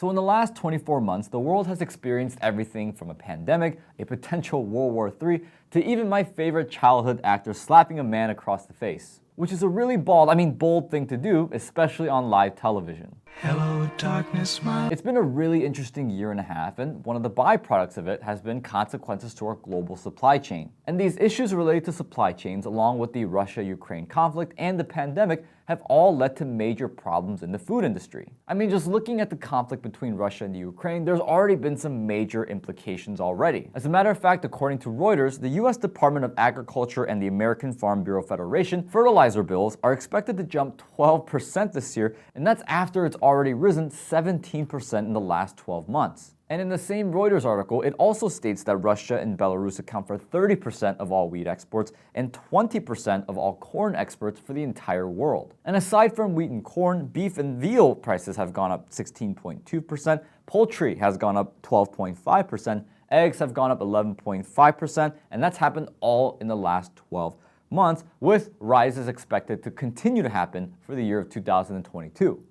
So in the last 24 months, the world has experienced everything from a pandemic, a potential World War III, to even my favorite childhood actor slapping a man across the face. Which is a really bold thing to do, especially on live television. Hello, darkness, my... It's been a really interesting year and a half, and one of the byproducts of it has been consequences to our global supply chain. And these issues related to supply chains, along with the Russia-Ukraine conflict and the pandemic, have all led to major problems in the food industry. I mean, just looking at the conflict between Russia and the Ukraine, there's already been some major implications already. As a matter of fact, according to Reuters, the US Department of Agriculture and the American Farm Bureau Federation fertilizer bills are expected to jump 12% this year, and that's after it's already risen 17% in the last 12 months. And in the same Reuters article, it also states that Russia and Belarus account for 30% of all wheat exports and 20% of all corn exports for the entire world. And aside from wheat and corn, beef and veal prices have gone up 16.2%, poultry has gone up 12.5%, eggs have gone up 11.5%, and that's happened all in the last 12 months, with rises expected to continue to happen for the year of 2022.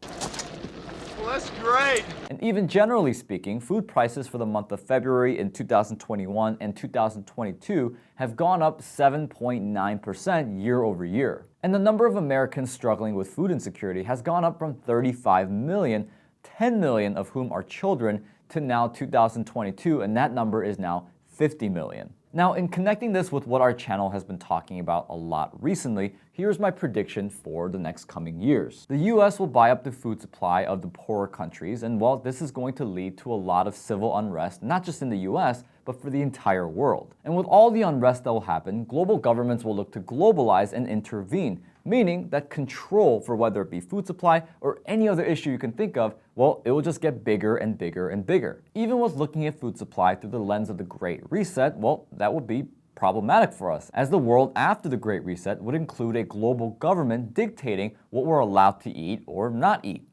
That's great! And even generally speaking, food prices for the month of February in 2021 and 2022 have gone up 7.9% year over year. And the number of Americans struggling with food insecurity has gone up from 35 million, 10 million of whom are children, to now 2022, and that number is now 50 million. Now, in connecting this with what our channel has been talking about a lot recently, here's my prediction for the next coming years. The US will buy up the food supply of the poorer countries, and well, this is going to lead to a lot of civil unrest, not just in the US, but for the entire world. And with all the unrest that will happen, global governments will look to globalize and intervene, meaning that control for whether it be food supply or any other issue you can think of, well, it will just get bigger and bigger and bigger. Even with looking at food supply through the lens of the Great Reset, well, that would be problematic for us, as the world after the Great Reset would include a global government dictating what we're allowed to eat or not eat.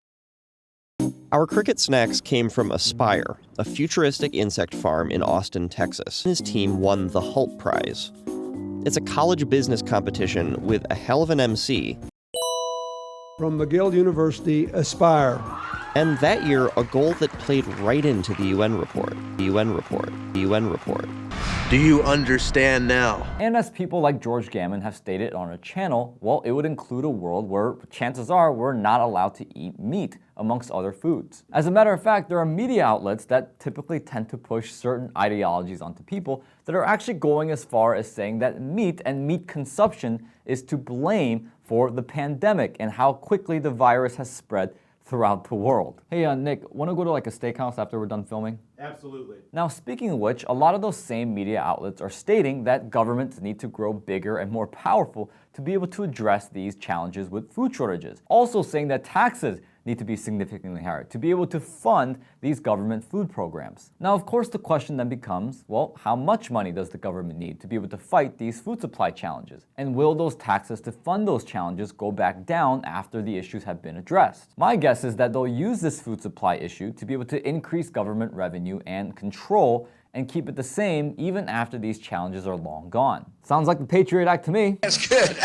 Our cricket snacks came from Aspire, a futuristic insect farm in Austin, Texas. His team won the Hult Prize. It's a college business competition with a hell of an MC. From McGill University, Aspire. And that year, a goal that played right into the UN report. The UN report. The UN report. Do you understand now? And as people like George Gammon have stated on our channel, well, it would include a world where chances are we're not allowed to eat meat, amongst other foods. As a matter of fact, there are media outlets that typically tend to push certain ideologies onto people that are actually going as far as saying that meat and meat consumption is to blame for the pandemic and how quickly the virus has spread throughout the world. Hey, Nick, want to go to like a steakhouse after we're done filming? Absolutely. Now, speaking of which, a lot of those same media outlets are stating that governments need to grow bigger and more powerful to be able to address these challenges with food shortages. Also saying that taxes need to be significantly higher to be able to fund these government food programs. Now, of course, the question then becomes, well, how much money does the government need to be able to fight these food supply challenges? And will those taxes to fund those challenges go back down after the issues have been addressed? My guess is that they'll use this food supply issue to be able to increase government revenue and control and keep it the same even after these challenges are long gone. Sounds like the Patriot Act to me. That's good.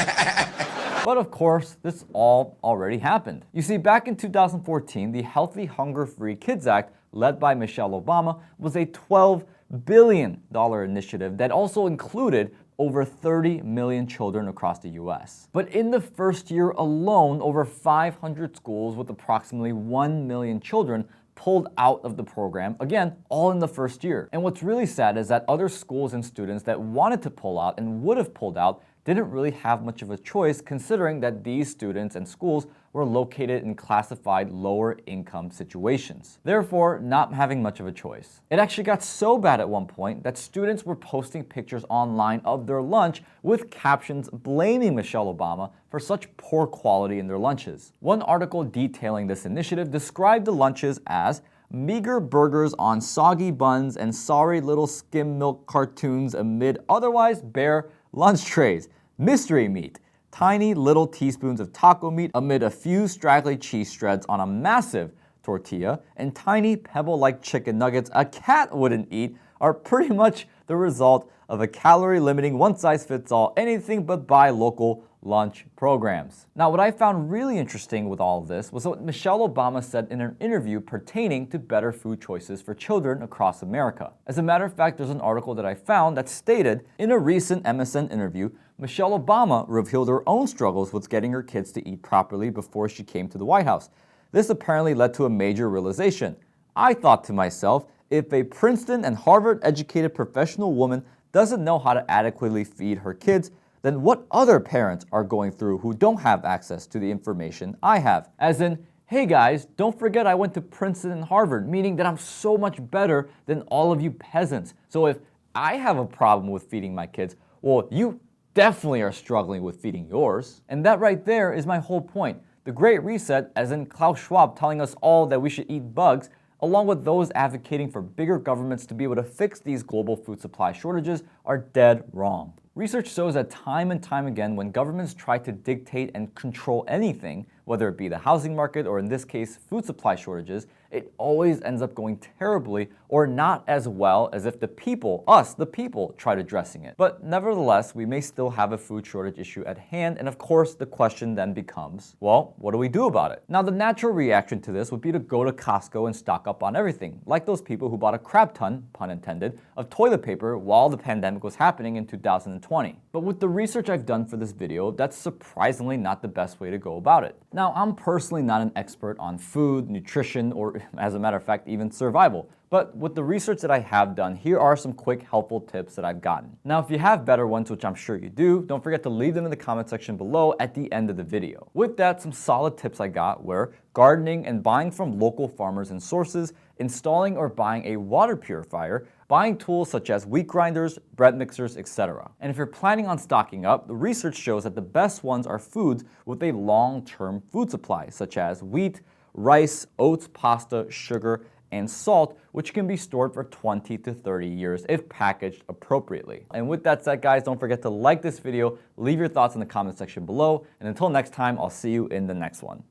But of course, this all already happened. You see, back in 2014, the Healthy Hunger-Free Kids Act, led by Michelle Obama, was a $12 billion initiative that also included over 30 million children across the US. But in the first year alone, over 500 schools with approximately 1 million children pulled out of the program, again, all in the first year. And what's really sad is that other schools and students that wanted to pull out and would have pulled out didn't really have much of a choice, considering that these students and schools were located in classified lower income situations, therefore not having much of a choice. It actually got so bad at one point that students were posting pictures online of their lunch with captions blaming Michelle Obama for such poor quality in their lunches. One article detailing this initiative described the lunches as meager burgers on soggy buns and sorry little skim milk cartoons amid otherwise bare lunch trays, mystery meat, tiny little teaspoons of taco meat amid a few straggly cheese shreds on a massive tortilla, and tiny pebble-like chicken nuggets a cat wouldn't eat are pretty much the result of a calorie-limiting one-size-fits-all anything but buy local lunch programs. Now, what I found really interesting with all of this was what Michelle Obama said in an interview pertaining to better food choices for children across America. As a matter of fact, there's an article that I found that stated in a recent MSN interview, Michelle Obama revealed her own struggles with getting her kids to eat properly before she came to the White House. This apparently led to a major realization. I thought to myself, if a Princeton and Harvard educated professional woman doesn't know how to adequately feed her kids, then what other parents are going through who don't have access to the information I have? As in, hey guys, don't forget I went to Princeton and Harvard, meaning that I'm so much better than all of you peasants. So if I have a problem with feeding my kids, well, you definitely are struggling with feeding yours. And that right there is my whole point. The Great Reset, as in Klaus Schwab telling us all that we should eat bugs, along with those advocating for bigger governments to be able to fix these global food supply shortages, are dead wrong. Research shows that time and time again, when governments try to dictate and control anything, whether it be the housing market or in this case, food supply shortages, it always ends up going terribly or not as well as if the people, us, the people, tried addressing it. But nevertheless, we may still have a food shortage issue at hand, and of course, the question then becomes, well, what do we do about it? Now, the natural reaction to this would be to go to Costco and stock up on everything, like those people who bought a crap ton, pun intended, of toilet paper while the pandemic was happening in 2020. But with the research I've done for this video, that's surprisingly not the best way to go about it. Now, I'm personally not an expert on food, nutrition, or as a matter of fact, even survival. But with the research that I have done, here are some quick helpful tips that I've gotten. Now, if you have better ones, which I'm sure you do, don't forget to leave them in the comment section below at the end of the video. With that, some solid tips I got were gardening and buying from local farmers and sources, installing or buying a water purifier, buying tools such as wheat grinders, bread mixers, etc. And if you're planning on stocking up, the research shows that the best ones are foods with a long-term food supply, such as wheat, rice, oats, pasta, sugar, and salt, which can be stored for 20 to 30 years if packaged appropriately. And with that said, guys, don't forget to like this video, leave your thoughts in the comment section below, and until next time, I'll see you in the next one.